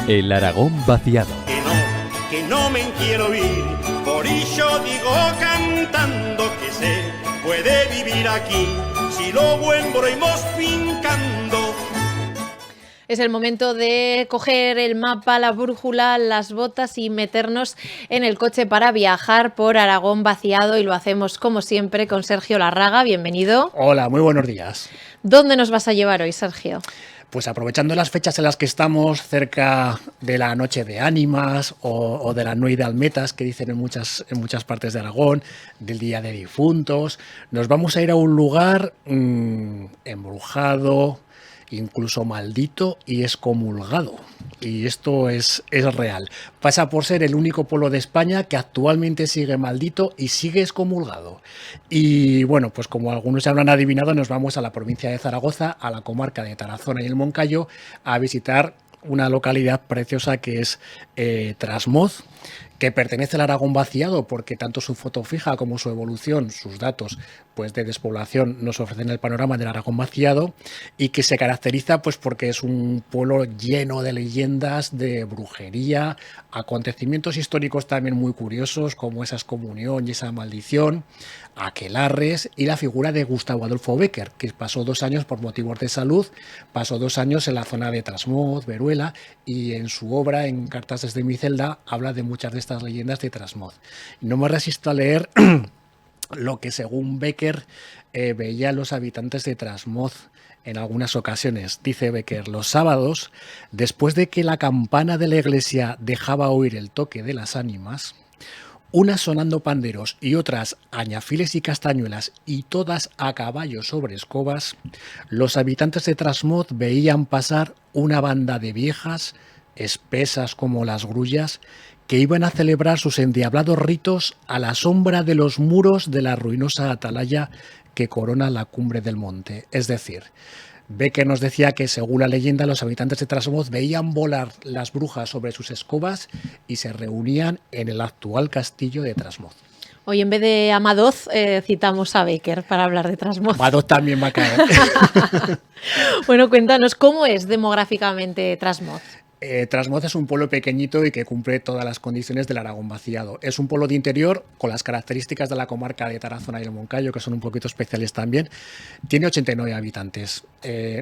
El Aragón vaciado. Que no me quiero ir, por ello digo cantando que se puede vivir aquí, si lo buen broimos fincando. Es el momento de coger el mapa, la brújula, las botas y meternos en el coche para viajar por Aragón vaciado, y lo hacemos como siempre con Sergio Larraga. Bienvenido. Hola, muy buenos días. ¿Dónde nos vas a llevar hoy, Sergio? Pues aprovechando las fechas en las que estamos, cerca de la Noche de Ánimas o de la Nuit de Almetas, que dicen en muchas partes de Aragón, del Día de Difuntos, nos vamos a ir a un lugar embrujado, incluso maldito y excomulgado. Y esto es real. Pasa por ser el único pueblo de España que actualmente sigue maldito y sigue excomulgado. Y bueno, pues como algunos ya habrán adivinado, nos vamos a la provincia de Zaragoza, a la comarca de Tarazona y el Moncayo, a visitar una localidad preciosa que es Trasmoz, que pertenece al Aragón vaciado, porque tanto su foto fija como su evolución, sus datos pues de despoblación, nos ofrecen el panorama del Aragón vaciado, y que se caracteriza pues porque es un pueblo lleno de leyendas, de brujería, acontecimientos históricos también muy curiosos, como esa excomunión y esa maldición, aquelarres y la figura de Gustavo Adolfo Bécquer, que pasó 2 años por motivos de salud, pasó 2 años en la zona de Trasmoz, Veruela, y en su obra, en Cartas desde mi celda, habla de muchas de estas leyendas de Trasmoz. No me resisto a leer lo que según Bécquer veía los habitantes de Trasmoz en algunas ocasiones. Dice Bécquer: los sábados, después de que la campana de la iglesia dejaba oír el toque de las ánimas, unas sonando panderos y otras añafiles y castañuelas, y todas a caballo sobre escobas, los habitantes de Trasmoz veían pasar una banda de viejas, espesas como las grullas, que iban a celebrar sus endiablados ritos a la sombra de los muros de la ruinosa atalaya que corona la cumbre del monte. Es decir, Bécquer nos decía que, según la leyenda, los habitantes de Trasmoz veían volar las brujas sobre sus escobas y se reunían en el actual castillo de Trasmoz. Hoy, en vez de a Madoz, citamos a Bécquer para hablar de Trasmoz. Madoz también va a caer. Bueno, cuéntanos, ¿cómo es demográficamente Trasmoz? Trasmoz es un pueblo pequeñito y que cumple todas las condiciones del Aragón vaciado. Es un pueblo de interior con las características de la comarca de Tarazona y el Moncayo, que son un poquito especiales también. Tiene 89 habitantes,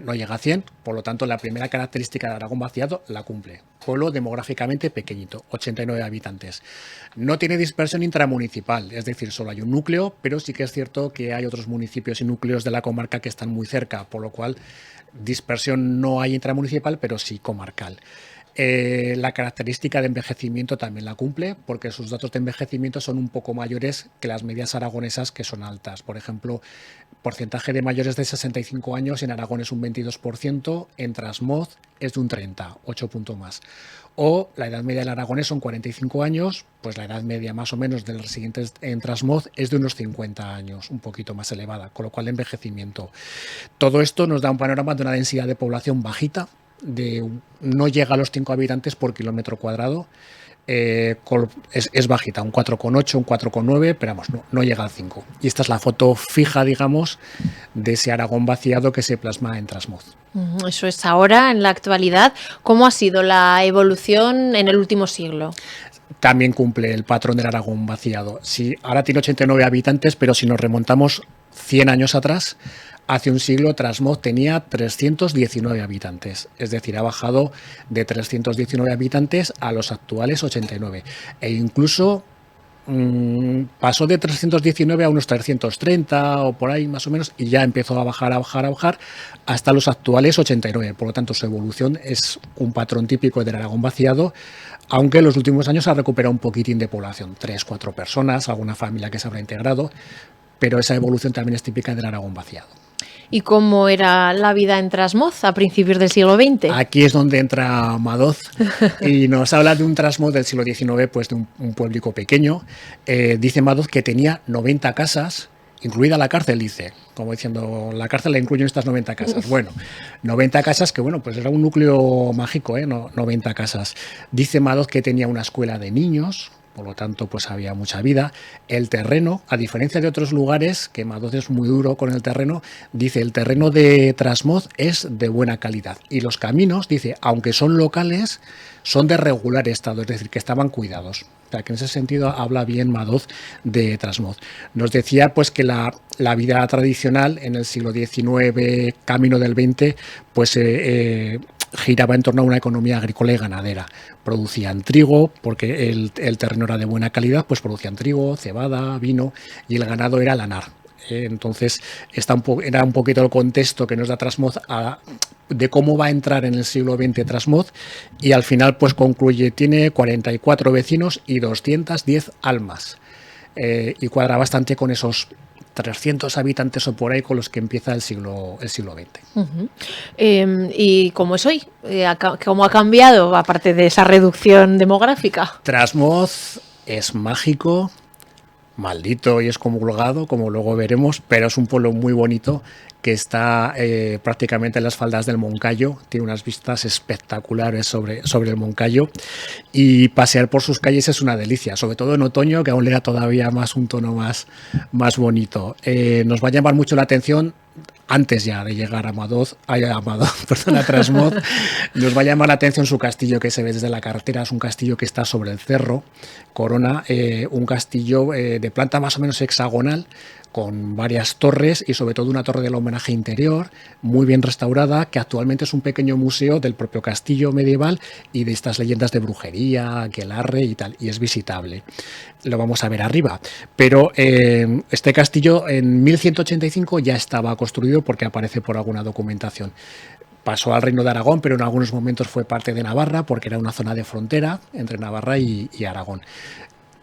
no llega a 100, por lo tanto la primera característica del Aragón vaciado la cumple. Pueblo demográficamente pequeñito, 89 habitantes. No tiene dispersión intramunicipal, es decir, solo hay un núcleo, pero sí que es cierto que hay otros municipios y núcleos de la comarca que están muy cerca, por lo cual dispersión no hay intramunicipal, pero sí comarcal. La característica de envejecimiento también la cumple, porque sus datos de envejecimiento son un poco mayores que las medias aragonesas, que son altas. Por ejemplo, porcentaje de mayores de 65 años en Aragón es un 22%, en Trasmoz es de un 30%, 8 puntos más. O la edad media del aragonés son 45 años, pues la edad media más o menos de los residentes en Trasmoz es de unos 50 años, un poquito más elevada, con lo cual el envejecimiento. Todo esto nos da un panorama de una densidad de población bajita, no llega a los 5 habitantes por kilómetro cuadrado, es bajita, un 4,8, un 4,9, pero vamos, no llega al 5. Y esta es la foto fija, digamos, de ese Aragón vaciado que se plasma en Trasmoz. Eso es ahora, en la actualidad. ¿Cómo ha sido la evolución en el último siglo? También cumple el patrón del Aragón vaciado. Sí, ahora tiene 89 habitantes, pero si nos remontamos 100 años atrás, hace un siglo, Trasmoz tenía 319 habitantes, es decir, ha bajado de 319 habitantes a los actuales 89. E incluso pasó de 319 a unos 330 o por ahí más o menos, y ya empezó a bajar hasta los actuales 89. Por lo tanto, su evolución es un patrón típico del Aragón vaciado, aunque en los últimos años ha recuperado un poquitín de población, 3-4 personas, alguna familia que se habrá integrado, pero esa evolución también es típica del Aragón vaciado. ¿Y cómo era la vida en Trasmoz a principios del siglo XX? Aquí es donde entra Madoz y nos habla de un Trasmoz del siglo XIX, pues de un pueblico pequeño. Dice Madoz que tenía 90 casas, incluida la cárcel, dice, como diciendo, la cárcel la incluyo en estas 90 casas. Bueno, 90 casas que, bueno, pues era un núcleo mágico, 90 casas. Dice Madoz que tenía una escuela de niños, por lo tanto pues había mucha vida. El terreno, a diferencia de otros lugares, que Madoz es muy duro con el terreno, dice el terreno de Trasmoz es de buena calidad y los caminos, dice, aunque son locales, son de regular estado, es decir, que estaban cuidados. O sea, que en ese sentido habla bien Madoz de Trasmoz. Nos decía pues que la vida tradicional en el siglo XIX, camino del XX, pues giraba en torno a una economía agrícola y ganadera. Producían trigo, porque el terreno era de buena calidad, pues producían trigo, cebada, vino, y el ganado era lanar. Entonces, era un poquito el contexto que nos da Trasmoz de cómo va a entrar en el siglo XX Trasmoz, y al final pues concluye, tiene 44 vecinos y 210 almas, y cuadra bastante con esos 300 habitantes o por ahí con los que empieza el siglo XX. ¿Y cómo es hoy? ¿Cómo ha cambiado, aparte de esa reducción demográfica? Trasmoz es mágico, maldito y excomulgado, como luego veremos, pero es un pueblo muy bonito que está prácticamente en las faldas del Moncayo, tiene unas vistas espectaculares sobre el Moncayo, y pasear por sus calles es una delicia, sobre todo en otoño, que aún le da todavía más un tono más bonito. Nos va a llamar mucho la atención, antes ya de llegar a Trasmoz, nos va a llamar la atención su castillo que se ve desde la carretera. Es un castillo que está sobre el cerro Corona, un castillo de planta más o menos hexagonal, con varias torres y sobre todo una torre del homenaje interior muy bien restaurada, que actualmente es un pequeño museo del propio castillo medieval y de estas leyendas de brujería, aquelarre y tal, y es visitable. Lo vamos a ver arriba, pero este castillo en 1185 ya estaba construido porque aparece por alguna documentación. Pasó al Reino de Aragón, pero en algunos momentos fue parte de Navarra porque era una zona de frontera entre Navarra y Aragón.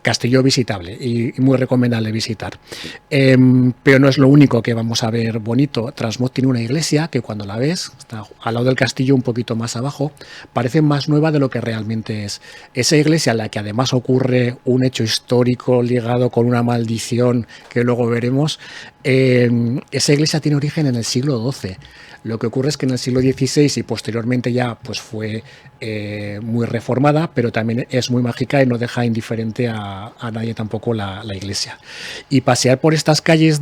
Castillo visitable y muy recomendable visitar. Pero no es lo único que vamos a ver bonito. Trasmoz tiene una iglesia que cuando la ves, está al lado del castillo un poquito más abajo, parece más nueva de lo que realmente es. Esa iglesia en la que además ocurre un hecho histórico ligado con una maldición que luego veremos, esa iglesia tiene origen en el siglo XII. Lo que ocurre es que en el siglo XVI y posteriormente ya pues fue muy reformada, pero también es muy mágica y no deja indiferente a nadie tampoco la iglesia. Y pasear por estas calles,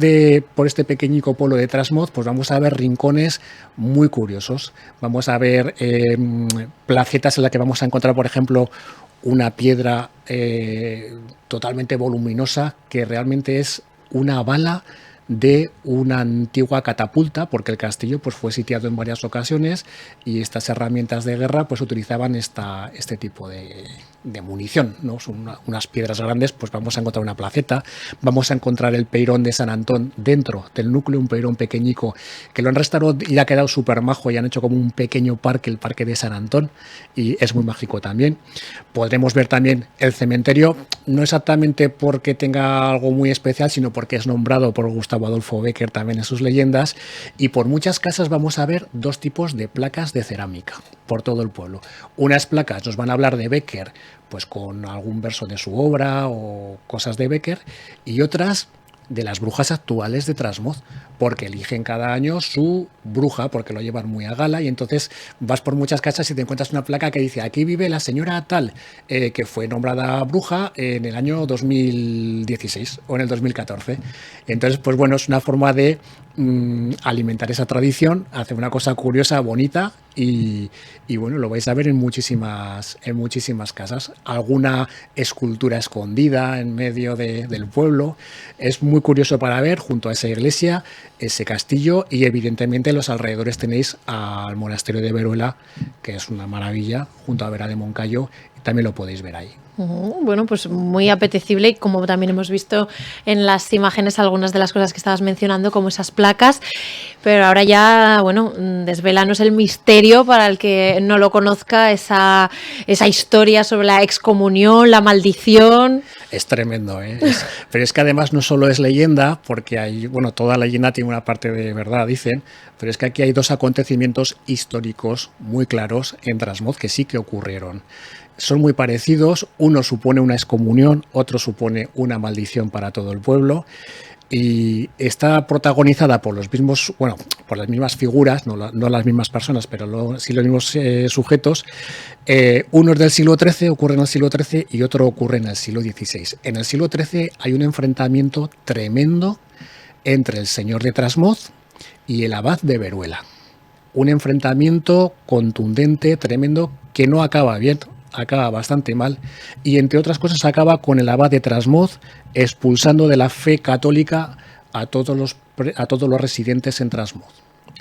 por este pequeñico pueblo de Trasmoz, pues vamos a ver rincones muy curiosos. Vamos a ver placetas en las que vamos a encontrar, por ejemplo, una piedra totalmente voluminosa que realmente es una bala de una antigua catapulta, porque el castillo pues fue sitiado en varias ocasiones y estas herramientas de guerra pues utilizaban este tipo de munición, ¿no? Son unas piedras grandes. Pues vamos a encontrar una placeta, vamos a encontrar el peirón de San Antón dentro del núcleo, un peirón pequeñico que lo han restaurado y ha quedado súper majo y han hecho como un pequeño parque, el parque de San Antón, y es muy mágico también. Podremos ver también el cementerio, no exactamente porque tenga algo muy especial, sino porque es nombrado por Gustavo Adolfo Bécquer también en sus leyendas, y por muchas casas vamos a ver dos tipos de placas de cerámica por todo el pueblo. Unas placas nos van a hablar de Bécquer, pues con algún verso de su obra o cosas de Bécquer, y otras de las brujas actuales de Trasmoz, porque eligen cada año su bruja, porque lo llevan muy a gala, y entonces vas por muchas casas y te encuentras una placa que dice: aquí vive la señora tal, que fue nombrada bruja en el año 2016 o en el 2014. Entonces, pues bueno, es una forma de alimentar esa tradición, hacer una cosa curiosa, bonita, y bueno, lo vais a ver en muchísimas casas. Alguna escultura escondida en medio del pueblo. Es muy curioso para ver junto a esa iglesia, ese castillo, y evidentemente en los alrededores tenéis al monasterio de Veruela, que es una maravilla, junto a Vera de Moncayo, y también lo podéis ver ahí. Bueno, pues muy apetecible, y como también hemos visto en las imágenes algunas de las cosas que estabas mencionando, como esas placas. Pero ahora ya, bueno, desvélanos el misterio para el que no lo conozca, esa historia sobre la excomunión, la maldición. Es tremendo, ¿eh? Pero es que además no solo es leyenda, porque hay, bueno, toda leyenda tiene una parte de verdad, dicen, pero es que aquí hay dos acontecimientos históricos muy claros en Trasmoz que sí que ocurrieron. Son muy parecidos, uno supone una excomunión, otro supone una maldición para todo el pueblo. y está protagonizada por los mismos, bueno, por las mismas figuras, no las mismas personas, pero sí los mismos sujetos. Uno es del siglo XIII, ocurre en el siglo XIII, y otro ocurre en el siglo XVI. En el siglo XIII hay un enfrentamiento tremendo entre el señor de Trasmoz y el abad de Veruela. Un enfrentamiento contundente, tremendo, que no acaba bien, acaba bastante mal, y entre otras cosas acaba con el abad de Trasmoz expulsando de la fe católica a todos los residentes en Trasmoz,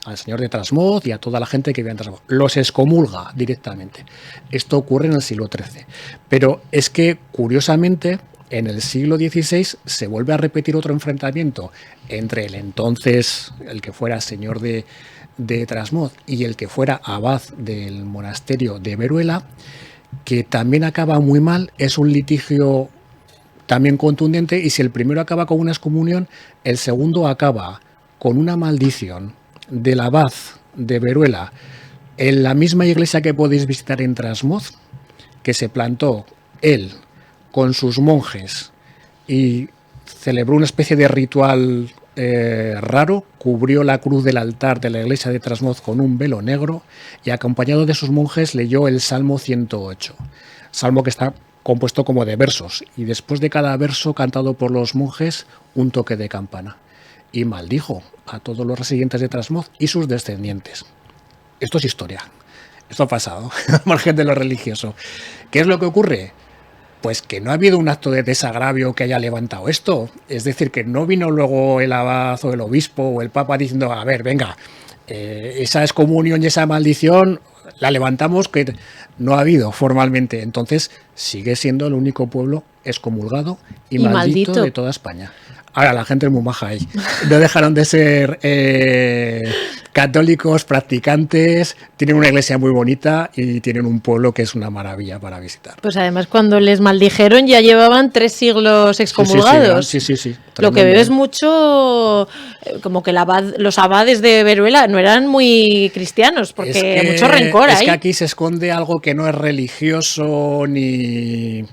al señor de Trasmoz y a toda la gente que vive en Trasmoz. Los excomulga directamente. Esto ocurre en el siglo XIII. Pero es que, curiosamente, en el siglo XVI se vuelve a repetir otro enfrentamiento entre el que fuera señor de Trasmoz y el que fuera abad del monasterio de Veruela, que también acaba muy mal. Es un litigio también contundente, y si el primero acaba con una excomunión, el segundo acaba con una maldición del abad de Veruela en la misma iglesia que podéis visitar en Trasmoz, que se plantó él con sus monjes y celebró una especie de ritual raro, cubrió la cruz del altar de la iglesia de Trasmoz con un velo negro y, acompañado de sus monjes, leyó el Salmo 108, salmo que está compuesto como de versos, y después de cada verso, cantado por los monjes, un toque de campana, y maldijo a todos los residentes de Trasmoz y sus descendientes. Esto es historia, esto ha pasado, al margen de lo religioso. ¿Qué es lo que ocurre? Pues que no ha habido un acto de desagravio que haya levantado esto. Es decir, que no vino luego el abad o el obispo o el papa diciendo, a ver, venga, esa excomunión y esa maldición la levantamos, que no ha habido formalmente. Entonces sigue siendo el único pueblo excomulgado y maldito de toda España. Ahora, la gente es muy maja ahí. No dejaron de ser católicos, practicantes, tienen una iglesia muy bonita y tienen un pueblo que es una maravilla para visitar. Pues además, cuando les maldijeron ya llevaban 3 siglos excomulgados. Sí. Lo que veo es mucho, como que los abades de Veruela no eran muy cristianos, porque mucho rencor Es ahí. que aquí se esconde algo que no es religioso ni...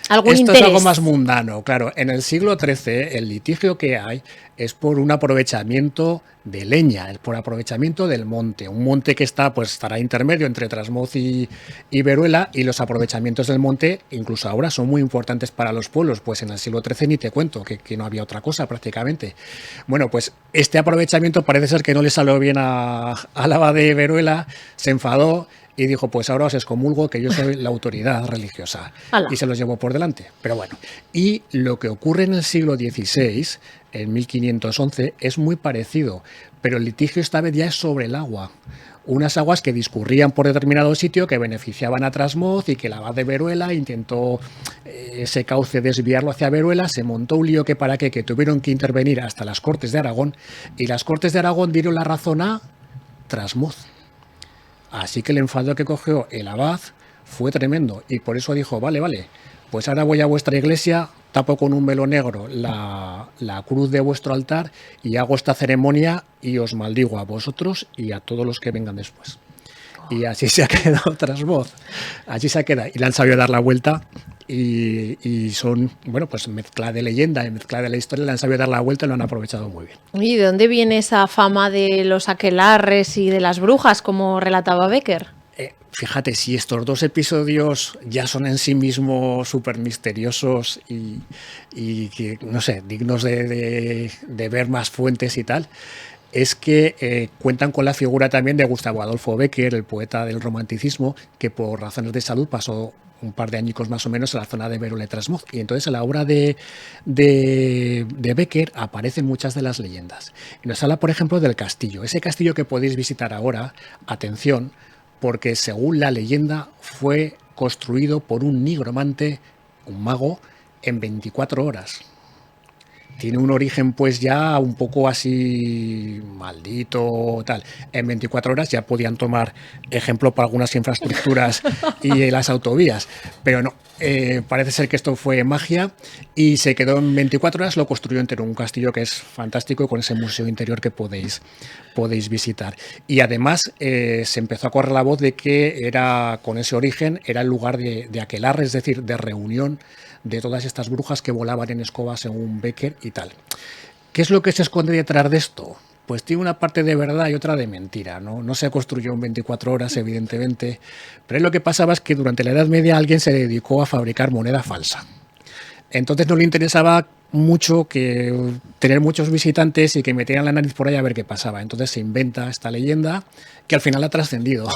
Algún Esto interés. es algo más mundano, claro. En el siglo XIII el litigio que hay es por un aprovechamiento de leña, es por aprovechamiento del monte. Un monte que estará intermedio entre Trasmoz y Veruela, y los aprovechamientos del monte incluso ahora son muy importantes para los pueblos. Pues en el siglo XIII ni te cuento, que no había otra cosa prácticamente. Bueno, pues este aprovechamiento parece ser que no le salió bien a la de Veruela, se enfadó y dijo, pues ahora os excomulgo, que yo soy la autoridad religiosa. ¡Hala! Y se los llevó por delante. Pero bueno, y lo que ocurre en el siglo XVI, en 1511, es muy parecido, pero el litigio esta vez ya es sobre el agua. Unas aguas que discurrían por determinado sitio, que beneficiaban a Trasmoz, y que el abad de Veruela intentó ese cauce desviarlo hacia Veruela. Se montó un lío que tuvieron que intervenir hasta las Cortes de Aragón, y las Cortes de Aragón dieron la razón a Trasmoz. Así que el enfado que cogió el abad fue tremendo, y por eso dijo, vale, pues ahora voy a vuestra iglesia, tapo con un velo negro la cruz de vuestro altar y hago esta ceremonia y os maldigo a vosotros y a todos los que vengan después. Y así se ha quedado Trasmoz, así se ha quedado, y le han sabido dar la vuelta. Y son, bueno, pues mezcla de leyenda y mezcla de la historia, le han sabido dar la vuelta y lo han aprovechado muy bien. ¿Y de dónde viene esa fama de los aquelarres y de las brujas, como relataba Bécquer? Fíjate, si estos 2 episodios ya son en sí mismos súper misteriosos y que, no sé, dignos de ver más fuentes y tal, es que cuentan con la figura también de Gustavo Adolfo Bécquer, el poeta del romanticismo, que por razones de salud pasó un par de añicos más o menos en la zona de Veruela y Trasmoz. Y entonces en la obra de Bécquer aparecen muchas de las leyendas. Y nos habla, por ejemplo, del castillo. Ese castillo que podéis visitar ahora, atención, porque según la leyenda fue construido por un nigromante, un mago, en 24 horas. Tiene un origen pues ya un poco así maldito, tal. En 24 horas ya podían tomar ejemplo para algunas infraestructuras y las autovías, pero no, parece ser que esto fue magia y se quedó en 24 horas, lo construyó entero, un castillo que es fantástico y con ese museo interior que podéis visitar. Y además se empezó a correr la voz de que era, con ese origen, era el lugar de aquelarre, es decir, de reunión de todas estas brujas que volaban en escobas según Bécquer y tal. ¿Qué es lo que se esconde detrás de esto? Pues tiene una parte de verdad y otra de mentira, ¿no? No se construyó en 24 horas, evidentemente, pero lo que pasaba es que durante la Edad Media alguien se dedicó a fabricar moneda falsa. Entonces no le interesaba mucho que tener muchos visitantes y que metieran la nariz por ahí a ver qué pasaba. Entonces se inventa esta leyenda que al final ha trascendido.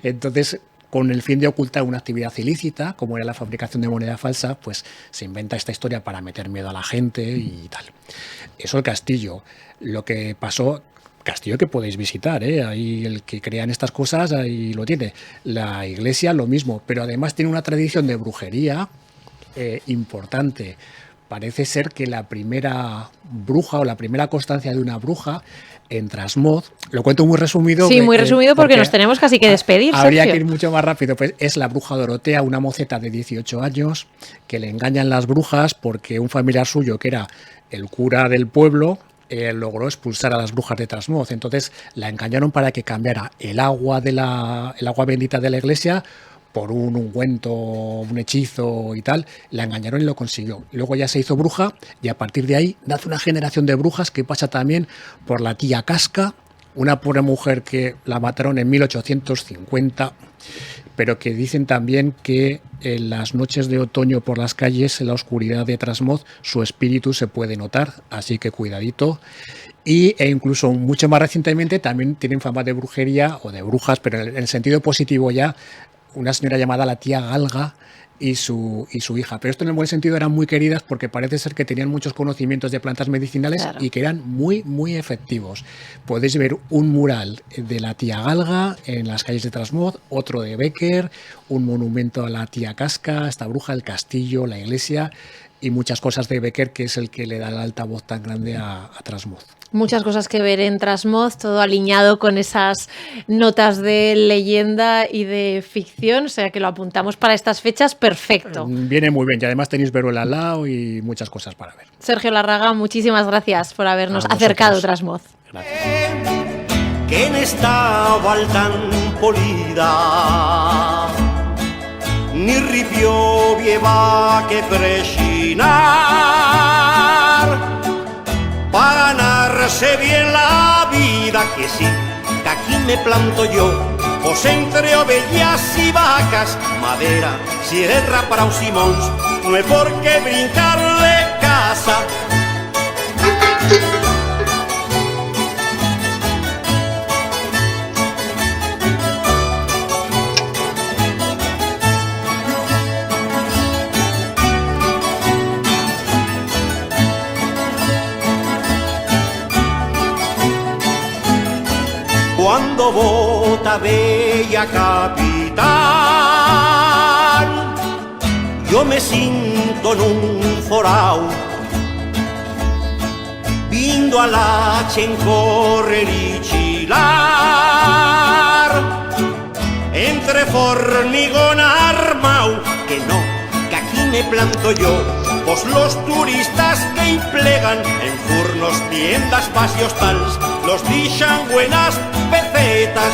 Entonces, con el fin de ocultar una actividad ilícita, como era la fabricación de moneda falsa, pues se inventa esta historia para meter miedo a la gente y tal. Eso el castillo. Lo que pasó... Castillo que podéis visitar, ¿eh? Ahí el que crea en estas cosas, ahí lo tiene. La iglesia lo mismo, pero además tiene una tradición de brujería importante. Parece ser que la primera bruja o la primera constancia de una bruja en Trasmoz, lo cuento muy resumido. Sí, muy resumido porque nos tenemos casi que despedir, habría Sergio. que ir mucho más rápido. Pues es la bruja Dorotea, una moceta de 18 años que le engañan las brujas porque un familiar suyo, que era el cura del pueblo, logró expulsar a las brujas de Trasmoz. Entonces la engañaron para que cambiara el agua bendita de la iglesia por un ungüento, un hechizo y tal. La engañaron y lo consiguió. Luego ya se hizo bruja y a partir de ahí nace una generación de brujas que pasa también por la tía Casca, una pobre mujer que la mataron en 1850, pero que dicen también que en las noches de otoño por las calles, en la oscuridad de Trasmoz, su espíritu se puede notar, así que cuidadito. E incluso mucho más recientemente también tienen fama de brujería o de brujas, pero en el sentido positivo ya, una señora llamada la tía Galga y su hija. Pero esto en el buen sentido eran muy queridas porque parece ser que tenían muchos conocimientos de plantas medicinales, claro, y que eran muy, muy efectivos. Podéis ver un mural de la tía Galga en las calles de Trasmoz, otro de Bécquer, un monumento a la tía Casca, esta bruja, el castillo, la iglesia y muchas cosas de Bécquer, que es el que le da el altavoz tan grande a Trasmoz. Muchas cosas que ver en Trasmoz, todo alineado con esas notas de leyenda y de ficción, o sea que lo apuntamos para estas fechas, perfecto. Viene muy bien y además tenéis Veruela al lado y muchas cosas para ver. Sergio Larraga, muchísimas gracias por habernos acercado a Trasmoz. Gracias. Que en esta val tan polida ni ripio lleva que prechinar para ganarse bien la vida, que sí, que aquí me planto yo, pues entre ovejas y vacas, madera, sierra para un simons, no hay por qué brincarle casa. Cuando vota bella capitán, yo me siento en un forao, viendo a la chen correr y chilar, entre formigón armao, que no, que aquí me planto yo, pues los turistas que implegan en furnos, tiendas, pasios tals, los dixan buenas pesetas.